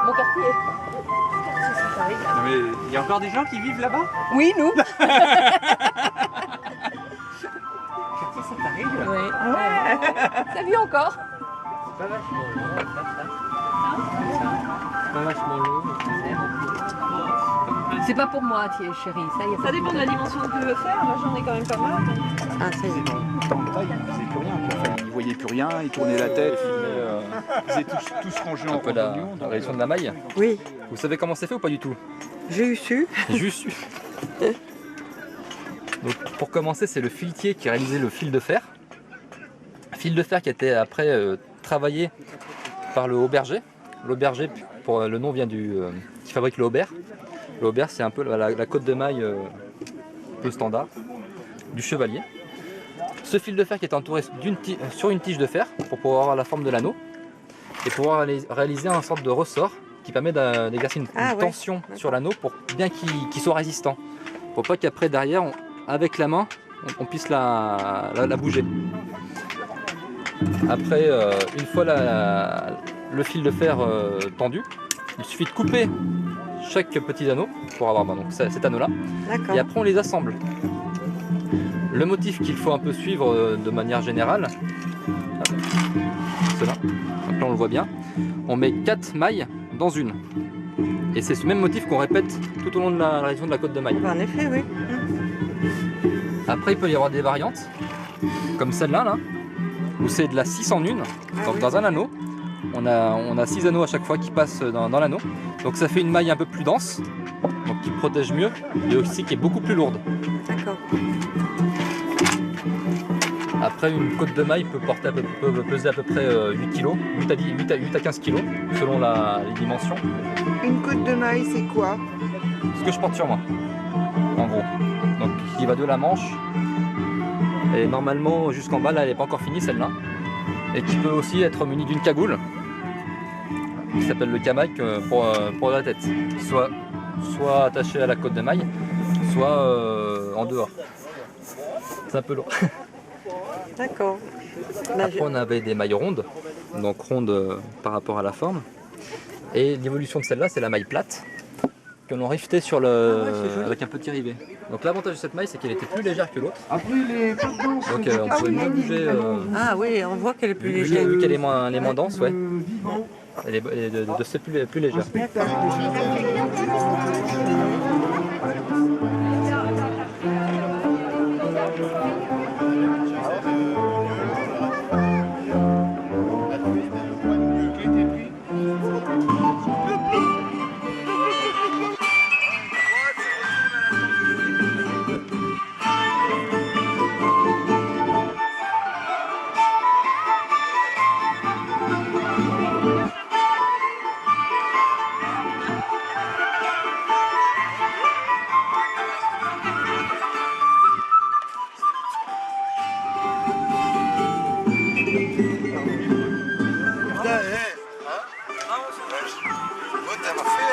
Mon quartier. Non, mais il y a encore des gens qui vivent là-bas? Oui, nous. Oui. Ça vit encore. C'est pas vachement long, c'est pas vachement long. C'est pas pour moi, chérie. Ça dépend de la dimension que tu veux faire. Moi, j'en ai quand même pas mal. Ah, ça y est. Dans le taille, ils faisaient plus rien. Quoi. Ils voyaient plus rien, ils tournaient la tête, ils étaient tous rangés en Un peu la randonnion. réalisation de la maille. Oui, Vous savez comment c'est fait ou pas du tout? j'ai eu su. Juste su. Donc pour commencer, c'est le filetier qui réalisait le fil de fer. Fil de fer qui a été après travaillé par le haut-berger. L'auberger, pour le nom vient du qui fabrique le haubert. Le haubert, c'est un peu la côte de maille un peu standard du chevalier. Ce fil de fer qui est entouré sur une tige de fer pour pouvoir avoir la forme de l'anneau et pouvoir réaliser un sorte de ressort qui permet d'exercer une tension sur l'anneau pour bien qu'il soit résistant. Pour pas qu'après derrière, avec la main, on puisse la bouger. Après, une fois le fil de fer tendu, il suffit de couper chaque petit anneau pour avoir donc, cet anneau là. Et après on les assemble. Le motif qu'il faut un peu suivre de manière générale, cela, donc là on le voit bien, on met 4 mailles dans une. Et c'est ce même motif qu'on répète tout au long de la réalisation de la côte de maille. En effet, oui. Après il peut y avoir des variantes, comme celle-là, là, où c'est de la 6 en 1, donc dans un anneau. On a 6 anneaux à chaque fois qui passent dans l'anneau. Donc ça fait une maille un peu plus dense, donc qui protège mieux, et aussi qui est beaucoup plus lourde. D'accord. Après, une côte de maille peut peser à peu près 8 kg, 8 à 15 kg, selon les dimensions. Une côte de maille, c'est quoi? Ce que je porte sur moi, en gros. Donc qui va de la manche, et normalement jusqu'en bas, là elle n'est pas encore finie celle-là. Et qui peut aussi être muni d'une cagoule, qui s'appelle le camac pour la tête, soit attaché à la côte de maille, soit en dehors. C'est un peu lourd. D'accord. Après on avait des mailles rondes, donc rondes par rapport à la forme. Et l'évolution de celle-là, c'est la maille plate, que l'on riftait sur avec un petit rivet. Donc l'avantage de cette maille, c'est qu'elle était plus légère que l'autre. Donc on pouvait mieux bouger. Ah oui, on voit qu'elle est plus légère. Vu qu'elle est moins dense, ouais. Elle est de ce plus légère. T'as fait